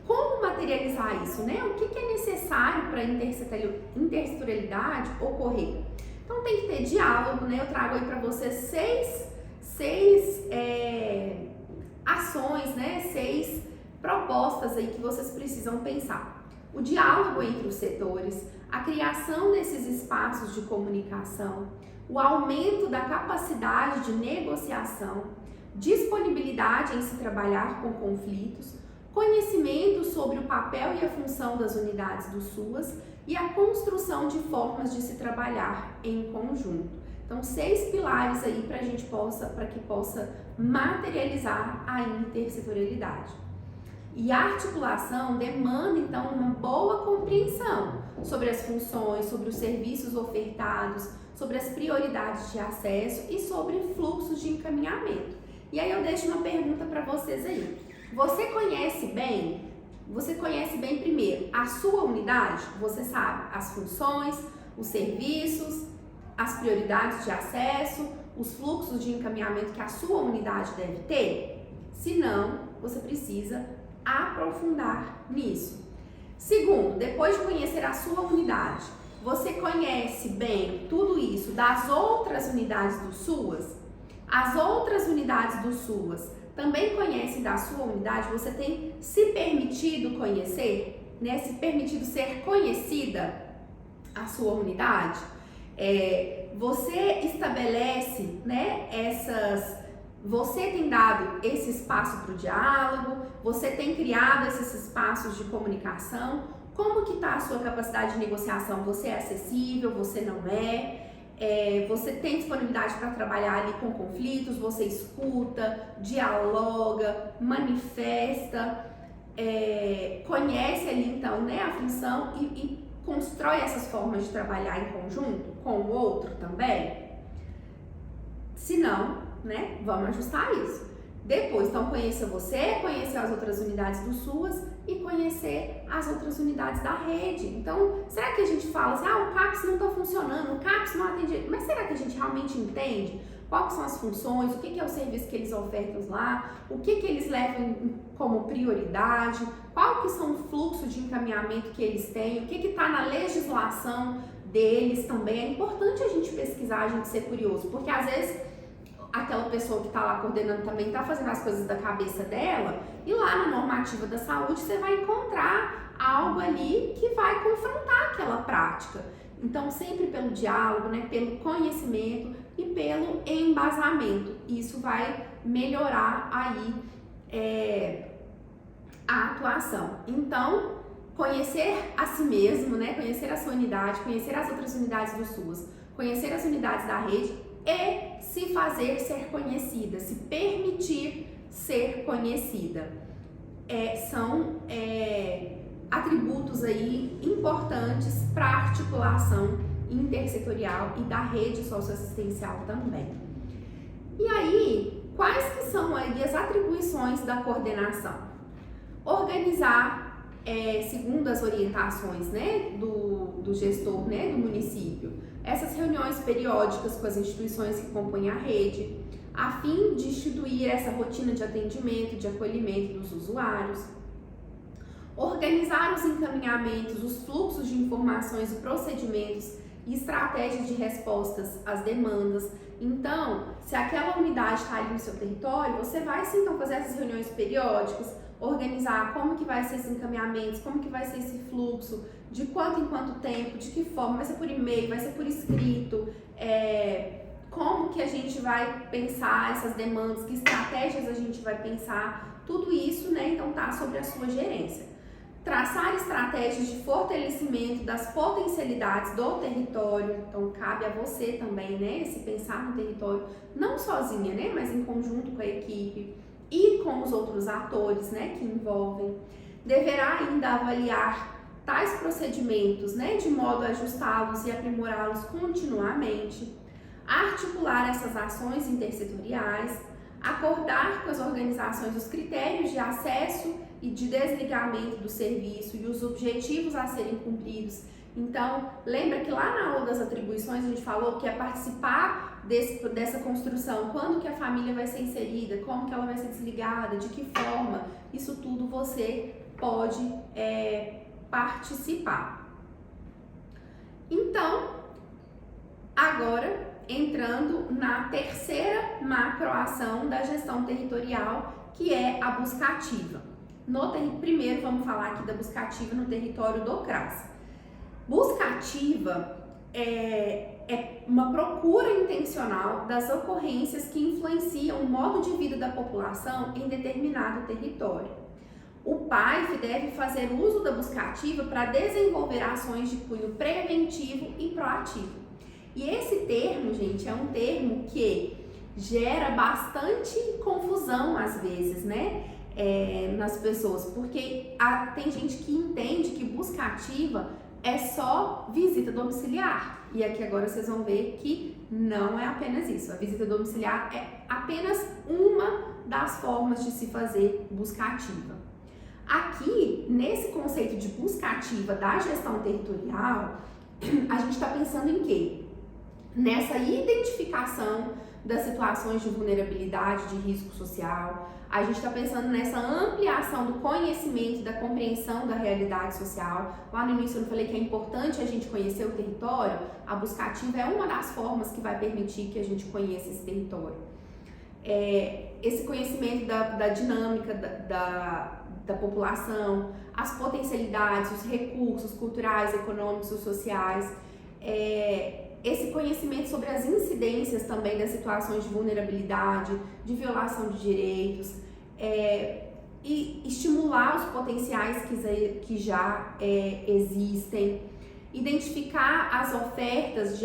Como materializar isso, né? O que é necessário para a intersectorialidade ocorrer? Então tem que ter diálogo, né? Eu trago aí para vocês seis ações, né? 6 propostas aí que vocês precisam pensar. O diálogo entre os setores, a criação desses espaços de comunicação, o aumento da capacidade de negociação, disponibilidade em se trabalhar com conflitos, conhecimento sobre o papel e a função das unidades do SUAS e a construção de formas de se trabalhar em conjunto. Então, 6 pilares aí para que possa materializar a intersetorialidade. E a articulação demanda, então, uma boa compreensão sobre as funções, sobre os serviços ofertados, sobre as prioridades de acesso e sobre fluxos de encaminhamento. E aí eu deixo uma pergunta para vocês aí. Você conhece bem primeiro a sua unidade? Você sabe as funções, os serviços, as prioridades de acesso, os fluxos de encaminhamento que a sua unidade deve ter? Se não, você precisa aprofundar nisso. Segundo, depois de conhecer a sua unidade, você conhece bem tudo isso das outras unidades do SUAS? As outras unidades do SUAS também conhecem da sua unidade? Você tem se permitido conhecer, né? Se permitido ser conhecida a sua unidade? Você estabelece, né, você tem dado esse espaço para o diálogo, você tem criado esses espaços de comunicação. Como que está a sua capacidade de negociação? Você é acessível, você não é? Você tem disponibilidade para trabalhar ali com conflitos, você escuta, dialoga, manifesta, conhece ali então, né, a função e constrói essas formas de trabalhar em conjunto com o outro também? Se não, né, vamos ajustar isso. Depois, então, conhecer você, conhecer as outras unidades do SUAS e conhecer as outras unidades da rede. Então, será que a gente fala assim, o CAPS não está funcionando, o CAPS não atende, mas será que a gente realmente entende quais são as funções, o que é o serviço que eles ofertam lá, o que eles levam como prioridade, qual que são o fluxo de encaminhamento que eles têm, o que está na legislação deles também? É importante a gente pesquisar, a gente ser curioso, porque às vezes aquela pessoa que está lá coordenando também está fazendo as coisas da cabeça dela e lá na normativa da saúde você vai encontrar algo ali que vai confrontar aquela prática. Então, sempre pelo diálogo, né, pelo conhecimento e pelo embasamento. Isso vai melhorar aí a atuação. Então, conhecer a si mesmo, né, conhecer a sua unidade, conhecer as outras unidades do SUAS, conhecer as unidades da rede e se fazer ser conhecida, se permitir ser conhecida. São atributos aí importantes para a articulação intersetorial e da rede socioassistencial também. E aí, quais que são aí as atribuições da coordenação? Organizar, segundo as orientações, né, do gestor, né, do município, essas reuniões periódicas com as instituições que compõem a rede, a fim de instituir essa rotina de atendimento, de acolhimento dos usuários, organizar os encaminhamentos, os fluxos de informações e procedimentos e estratégias de respostas às demandas. Então, se aquela unidade está ali no seu território, você vai sim então fazer essas reuniões periódicas, organizar como que vai ser esses encaminhamentos, como que vai ser esse fluxo, de quanto em quanto tempo, de que forma, vai ser por e-mail, vai ser por escrito, como que a gente vai pensar essas demandas, que estratégias a gente vai pensar, tudo isso, né, então tá sobre a sua gerência. Traçar estratégias de fortalecimento das potencialidades do território, então cabe a você também, né, se pensar no território, não sozinha, né, mas em conjunto com a equipe e com os outros atores, né, que envolvem. Deverá ainda avaliar tais procedimentos, né, de modo a ajustá-los e aprimorá-los continuamente, articular essas ações intersetoriais, acordar com as organizações os critérios de acesso e de desligamento do serviço e os objetivos a serem cumpridos. Então, lembra que lá na aula das atribuições a gente falou que é participar dessa construção, quando que a família vai ser inserida, como que ela vai ser desligada, de que forma, isso tudo você pode participar. Então, agora entrando na terceira macroação da gestão territorial, que é a busca ativa. Primeiro vamos falar aqui da busca ativa no território do CRAS. Busca ativa é uma procura intencional das ocorrências que influenciam o modo de vida da população em determinado território. O PAIF deve fazer uso da busca ativa para desenvolver ações de cunho preventivo e proativo. E esse termo, gente, é um termo que gera bastante confusão às vezes, né? Nas pessoas, porque tem gente que entende que busca ativa é só visita domiciliar. E aqui agora vocês vão ver que não é apenas isso. A visita domiciliar é apenas uma das formas de se fazer busca ativa. Aqui, nesse conceito de busca ativa da gestão territorial, a gente está pensando em quê? Nessa identificação das situações de vulnerabilidade, de risco social, a gente está pensando nessa ampliação do conhecimento e da compreensão da realidade social. Lá no início eu falei que é importante a gente conhecer o território, a busca ativa é uma das formas que vai permitir que a gente conheça esse território. Esse conhecimento da dinâmica da população, as potencialidades, os recursos culturais, econômicos e sociais, esse conhecimento sobre as incidências também das situações de vulnerabilidade, de violação de direitos, e estimular os potenciais que já existem, identificar as ofertas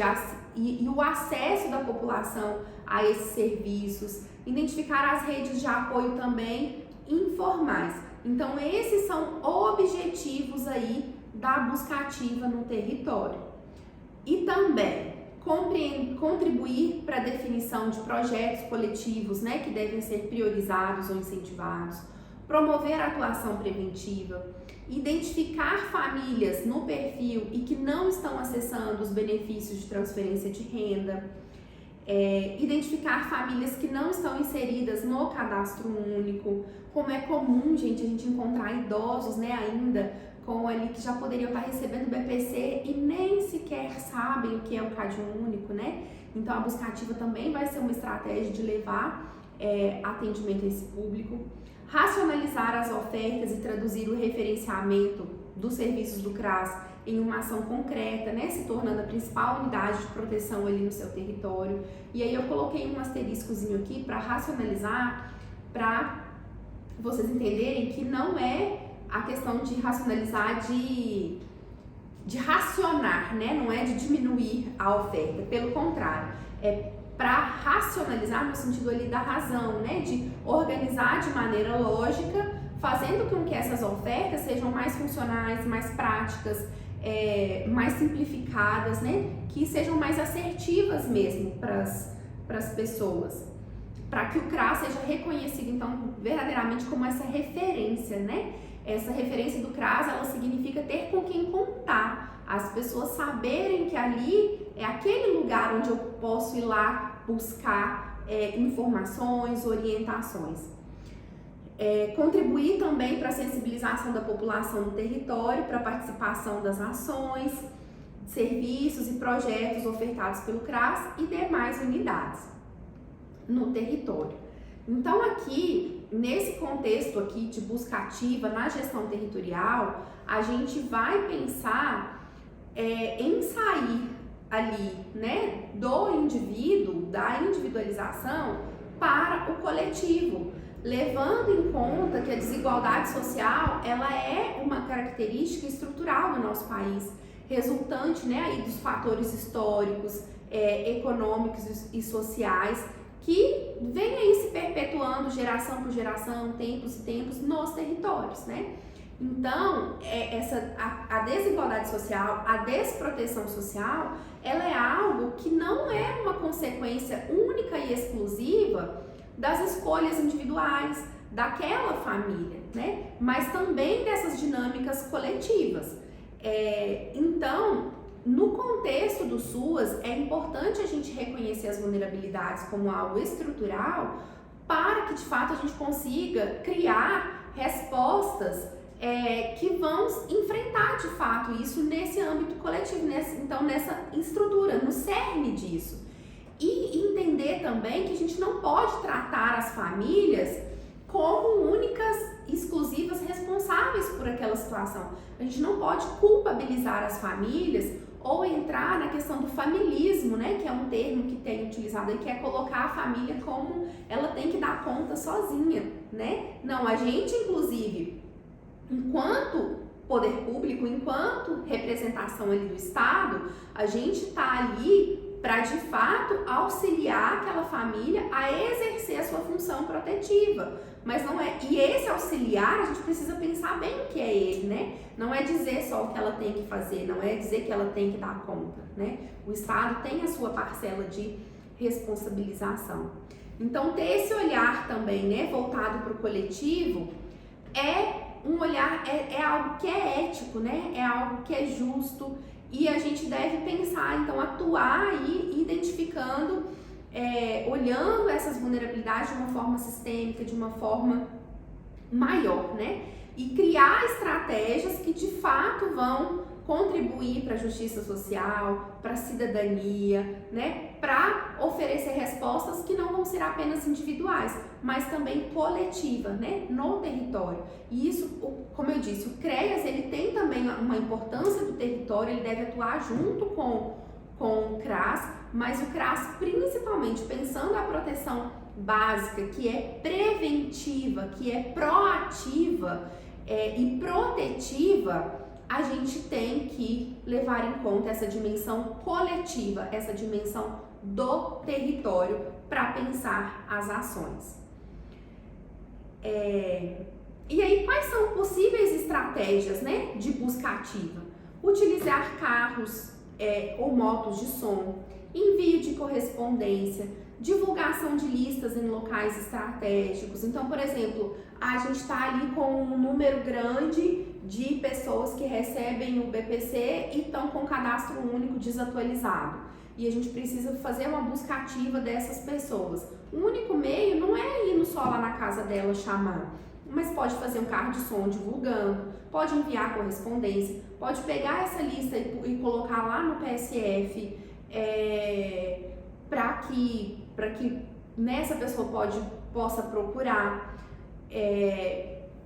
e o acesso da população a esses serviços, identificar as redes de apoio também informais. Então, esses são objetivos aí da busca ativa no território. E também contribuir para a definição de projetos coletivos, né, que devem ser priorizados ou incentivados, promover a atuação preventiva, identificar famílias no perfil e que não estão acessando os benefícios de transferência de renda, identificar famílias que não estão inseridas no cadastro único, como é comum, gente, a gente encontrar idosos, né, ainda com ali que já poderiam estar recebendo BPC e nem sequer sabem o que é o CAD único, né? Então a busca ativa também vai ser uma estratégia de levar atendimento a esse público, racionalizar as ofertas e traduzir o referenciamento dos serviços do CRAS em uma ação concreta, né, se tornando a principal unidade de proteção ali no seu território. E aí eu coloquei um asteriscozinho aqui para racionalizar, para vocês entenderem que não é a questão de racionalizar, de racionar, né, não é de diminuir a oferta, pelo contrário, é para racionalizar no sentido ali da razão, né, de organizar de maneira lógica, fazendo com que essas ofertas sejam mais funcionais, mais práticas, mais simplificadas, né, que sejam mais assertivas mesmo para as pessoas, para que o CRAS seja reconhecido, então, verdadeiramente como essa referência, né? Essa referência do CRAS, ela significa ter com quem contar, as pessoas saberem que ali é aquele lugar onde eu posso ir lá buscar informações, orientações. Contribuir também para a sensibilização da população no território, para a participação das ações, serviços e projetos ofertados pelo CRAS e demais unidades no território. Então aqui, nesse contexto aqui de busca ativa na gestão territorial, a gente vai pensar em sair ali, né, do indivíduo, da individualização para o coletivo, levando em conta que a desigualdade social, ela é uma característica estrutural do nosso país, resultante, né, aí dos fatores históricos, econômicos e sociais, que vem aí se perpetuando geração por geração, tempos e tempos nos territórios, né? Então, a desigualdade social, a desproteção social, ela é algo que não é uma consequência única e exclusiva das escolhas individuais daquela família, né? Mas também dessas dinâmicas coletivas. Então, no contexto do SUAS, é importante a gente reconhecer as vulnerabilidades como algo estrutural para que, de fato, a gente consiga criar respostas que vão enfrentar, de fato, isso nesse âmbito coletivo, nessa estrutura, no cerne disso. E entender também que a gente não pode tratar as famílias como únicas, exclusivas responsáveis por aquela situação. A gente não pode culpabilizar as famílias ou entrar na questão do familismo, né, que é um termo que tem utilizado aí, que é colocar a família como ela tem que dar conta sozinha, né? Não, a gente, inclusive, enquanto poder público, enquanto representação ali do Estado, a gente está ali para, de fato, auxiliar aquela família a exercer a sua função protetiva. Mas não é, e esse auxiliar, a gente precisa pensar bem o que é ele, né? Não é dizer só o que ela tem que fazer, não é dizer que ela tem que dar conta, né? O Estado tem a sua parcela de responsabilização. Então, ter esse olhar também, né, voltado para o coletivo, um olhar, é algo que é ético, né? É algo que é justo, e a gente deve pensar, então, atuar aí identificando, olhando essas vulnerabilidades de uma forma sistêmica, de uma forma maior, né? E criar estratégias que de fato vão contribuir para a justiça social, para a cidadania, né? Para oferecer respostas que não vão ser apenas individuais, mas também coletiva, né? No território. E isso, como eu disse, o CREAS, ele tem também uma importância do território, ele deve atuar junto com o CRAS, mas o CRAS, principalmente pensando a proteção básica, que é preventiva, que é proativa e protetiva, a gente tem que levar em conta essa dimensão coletiva, essa dimensão do território para pensar as ações. E aí, quais são possíveis estratégias, né, de busca ativa? Utilizar carros ou motos de som, envio de correspondência, divulgação de listas em locais estratégicos. Então, por exemplo, a gente está ali com um número grande de pessoas que recebem o BPC e estão com o cadastro único desatualizado. E a gente precisa fazer uma busca ativa dessas pessoas. O único meio não é ir só lá na casa dela chamar, mas pode fazer um carro de som divulgando, pode enviar correspondência, pode pegar essa lista e colocar lá no PSF, para que nessa pessoa possa procurar.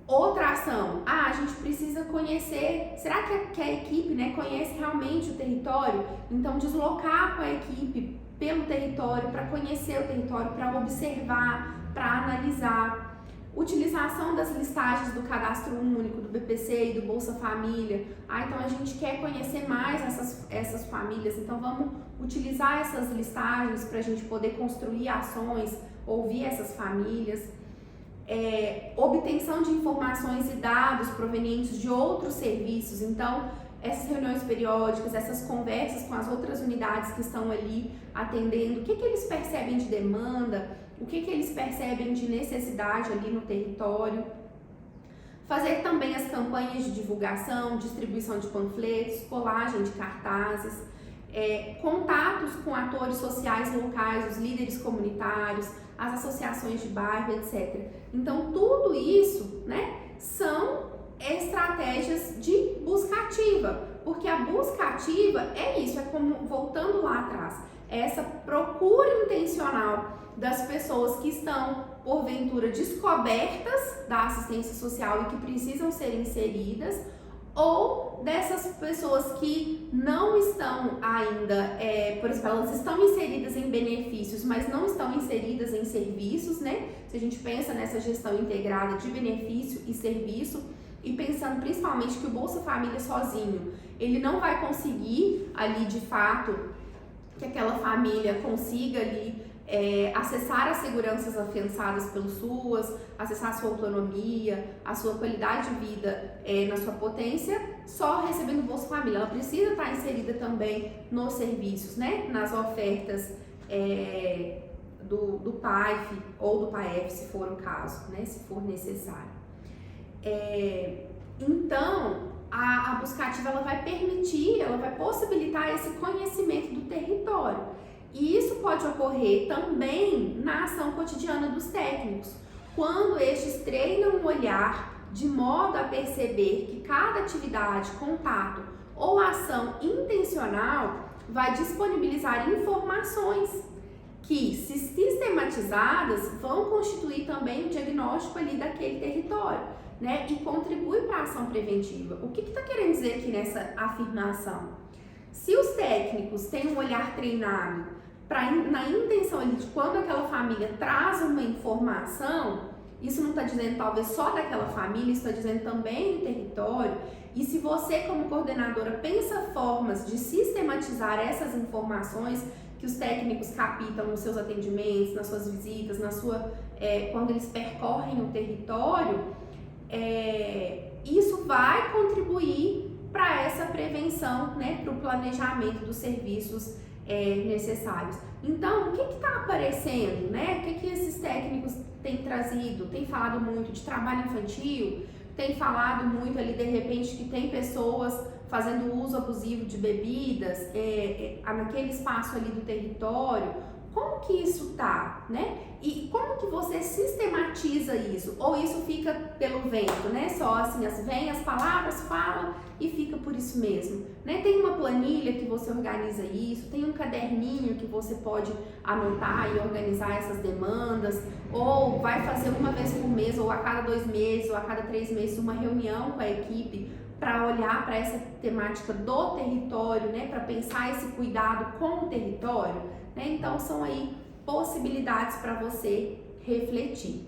Outra ação, a gente precisa conhecer, será que a equipe, né, conhece realmente o território? Então deslocar com a equipe pelo território, para conhecer o território, para observar, para analisar. Utilização das listagens do Cadastro Único, do BPC e do Bolsa Família. Então a gente quer conhecer mais essas famílias, então vamos utilizar essas listagens para a gente poder construir ações, ouvir essas famílias. Obtenção de informações e dados provenientes de outros serviços, então essas reuniões periódicas, essas conversas com as outras unidades que estão ali atendendo, o que eles percebem de demanda, o que eles percebem de necessidade ali no território. Fazer também as campanhas de divulgação, distribuição de panfletos, colagem de cartazes, contatos com atores sociais locais, os líderes comunitários, as associações de bairro, etc. Então, tudo isso, né, são estratégias de busca ativa, porque a busca ativa é isso, é como, voltando lá atrás, é essa procura intencional das pessoas que estão, porventura, descobertas da assistência social e que precisam ser inseridas, ou dessas pessoas que não estão ainda, por exemplo, elas estão inseridas em benefícios, mas não estão inseridas em serviços, né? Se a gente pensa nessa gestão integrada de benefício e serviço, e pensando principalmente que o Bolsa Família sozinho, ele não vai conseguir ali, de fato, que aquela família consiga ali acessar as seguranças afiançadas pelo SUAS, acessar a sua autonomia, a sua qualidade de vida na sua potência, só recebendo o Bolsa Família. Ela precisa estar inserida também nos serviços, né? Nas ofertas do PAEF ou do PAEF, se for o caso, né? Se for necessário. Então, a busca ativa ela vai permitir, ela vai possibilitar esse conhecimento do território. E isso pode ocorrer também na ação cotidiana dos técnicos, quando estes treinam o olhar de modo a perceber que cada atividade, contato ou ação intencional vai disponibilizar informações que, se sistematizadas, vão constituir também o diagnóstico ali daquele território, né? E contribui para a ação preventiva. O que está querendo dizer aqui nessa afirmação? Se os técnicos têm um olhar treinado na intenção ali de quando aquela família traz uma informação, isso não está dizendo talvez só daquela família, isso está dizendo também do território. E se você, como coordenadora, pensa formas de sistematizar essas informações que os técnicos captam nos seus atendimentos, nas suas visitas, quando eles percorrem o território, isso vai contribuir para essa prevenção, né, para o planejamento dos serviços necessários. Então, o que está aparecendo, né? O que esses técnicos têm trazido? Tem falado muito de trabalho infantil, tem falado muito ali, de repente, que tem pessoas fazendo uso abusivo de bebidas naquele espaço ali do território. Como que isso tá, né? E como que você sistematiza isso? Ou isso fica pelo vento, né? Só assim, vem as palavras, fala e fica por isso mesmo, né? Tem uma planilha que você organiza isso, tem um caderninho que você pode anotar e organizar essas demandas, ou vai fazer uma vez por mês, ou a cada 2 meses, ou a cada 3 meses, uma reunião com a equipe para olhar para essa temática do território, né? Para pensar esse cuidado com o território. Então, são aí possibilidades para você refletir.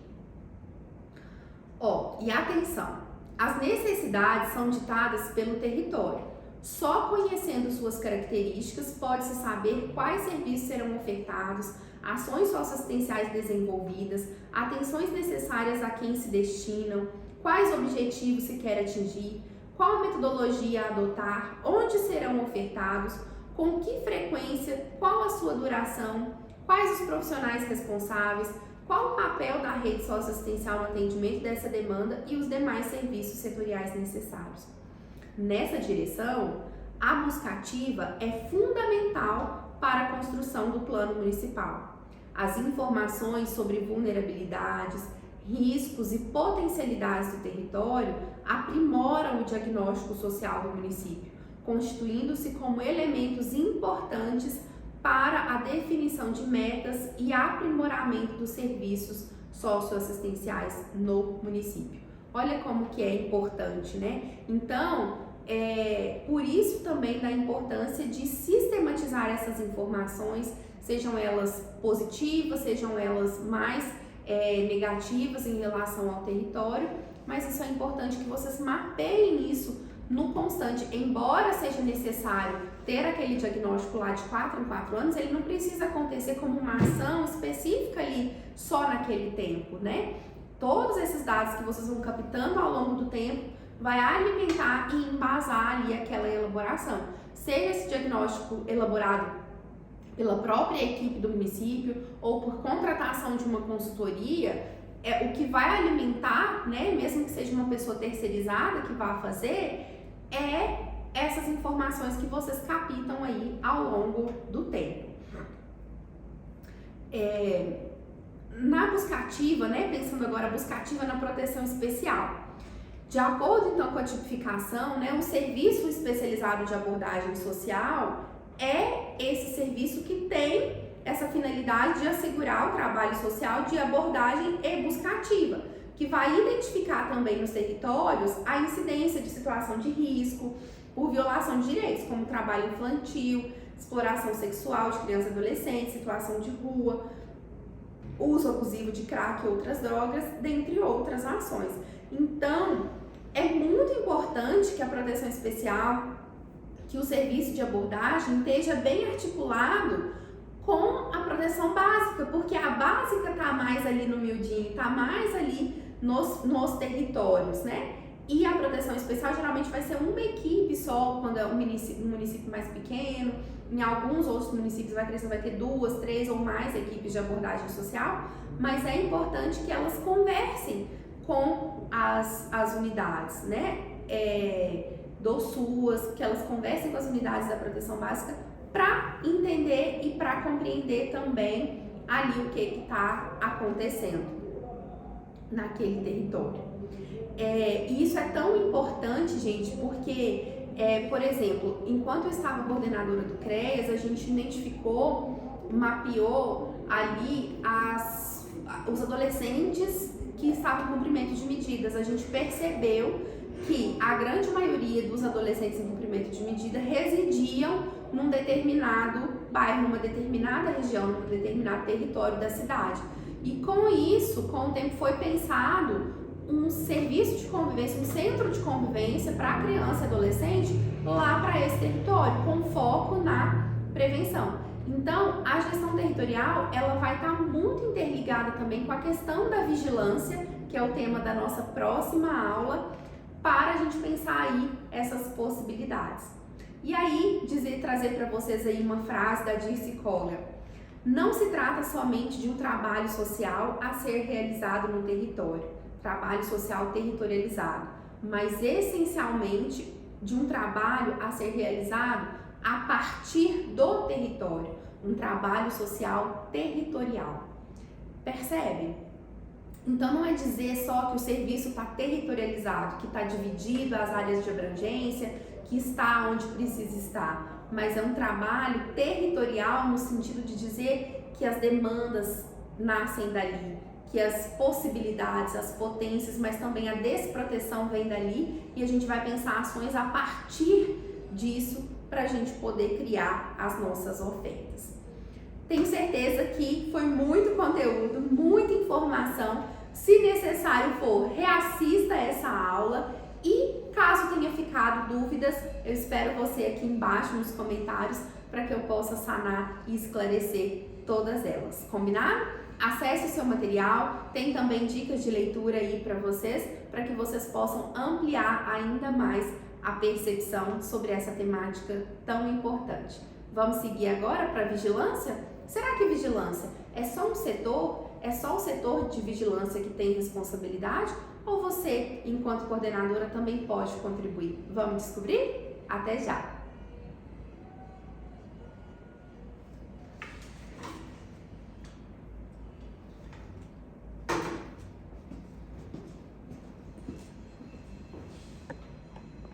E atenção, as necessidades são ditadas pelo território. Só conhecendo suas características pode-se saber quais serviços serão ofertados, ações socioassistenciais desenvolvidas, atenções necessárias a quem se destinam, quais objetivos se quer atingir, qual metodologia adotar, onde serão ofertados, com que frequência, qual a sua duração, quais os profissionais responsáveis, qual o papel da rede socioassistencial no atendimento dessa demanda e os demais serviços setoriais necessários. Nessa direção, a busca ativa é fundamental para a construção do plano municipal. As informações sobre vulnerabilidades, riscos e potencialidades do território aprimoram o diagnóstico social do município, constituindo-se como elementos importantes para a definição de metas e aprimoramento dos serviços socioassistenciais no município. Olha como que é importante, né? Então, por isso também da importância de sistematizar essas informações, sejam elas positivas, sejam elas mais negativas em relação ao território, mas isso é importante que vocês mapeiem isso no constante. Embora seja necessário ter aquele diagnóstico lá de 4 em 4 anos, ele não precisa acontecer como uma ação específica ali só naquele tempo, né? Todos esses dados que vocês vão captando ao longo do tempo vai alimentar e embasar ali aquela elaboração. Seja esse diagnóstico elaborado pela própria equipe do município ou por contratação de uma consultoria, o que vai alimentar, né, mesmo que seja uma pessoa terceirizada que vá fazer, é essas informações que vocês captam aí ao longo do tempo. Na buscativa, né, pensando agora buscativa na proteção especial, de acordo então com a tipificação, né, um serviço especializado de abordagem social é esse serviço que tem essa finalidade de assegurar o trabalho social de abordagem e buscativa, que vai identificar também nos territórios a incidência de situação de risco por violação de direitos, como trabalho infantil, exploração sexual de crianças e adolescentes, situação de rua, uso abusivo de crack e outras drogas, dentre outras ações. Então, é muito importante que a proteção especial, que o serviço de abordagem esteja bem articulado com a proteção básica, porque a básica está mais ali no miudinho, está mais ali nos territórios, né? E a proteção especial geralmente vai ser uma equipe só, quando é um município mais pequeno. Em alguns outros municípios vai crescer, vai ter 2, 3 ou mais equipes de abordagem social, mas é importante que elas conversem com as unidades, né? Do SUAS, que elas conversem com as unidades da proteção básica para entender e para compreender também ali o que está acontecendo naquele território. E isso é tão importante, gente, porque, por exemplo, enquanto eu estava coordenadora do CREAS, a gente identificou, mapeou ali os adolescentes que estavam em cumprimento de medidas. A gente percebeu que a grande maioria dos adolescentes em cumprimento de medida residiam num determinado bairro, numa determinada região, num determinado território da cidade. E com isso, com o tempo foi pensado um serviço de convivência, um centro de convivência para criança e adolescente lá para esse território, com foco na prevenção. Então, a gestão territorial, ela vai estar muito interligada também com a questão da vigilância, que é o tema da nossa próxima aula, para a gente pensar aí essas possibilidades. E aí, trazer para vocês aí uma frase da Dirce Collier. Não se trata somente de um trabalho social a ser realizado no território, trabalho social territorializado, mas essencialmente de um trabalho a ser realizado a partir do território, um trabalho social territorial. Percebe? Então não é dizer só que o serviço está territorializado, que está dividido as áreas de abrangência, que está onde precisa estar, mas é um trabalho territorial no sentido de dizer que as demandas nascem dali, que as possibilidades, as potências, mas também a desproteção vem dali, e a gente vai pensar ações a partir disso para a gente poder criar as nossas ofertas. Tenho certeza que foi muito conteúdo, muita informação. Se necessário for, reassista essa aula e caso tenha ficado dúvidas, eu espero você aqui embaixo nos comentários para que eu possa sanar e esclarecer todas elas. Combinado? Acesse o seu material, tem também dicas de leitura aí para que vocês possam ampliar ainda mais a percepção sobre essa temática tão importante. Vamos seguir agora para vigilância? Será que vigilância é só um setor? É só o setor de vigilância que tem responsabilidade? Ou você, enquanto coordenadora, também pode contribuir? Vamos descobrir? Até já!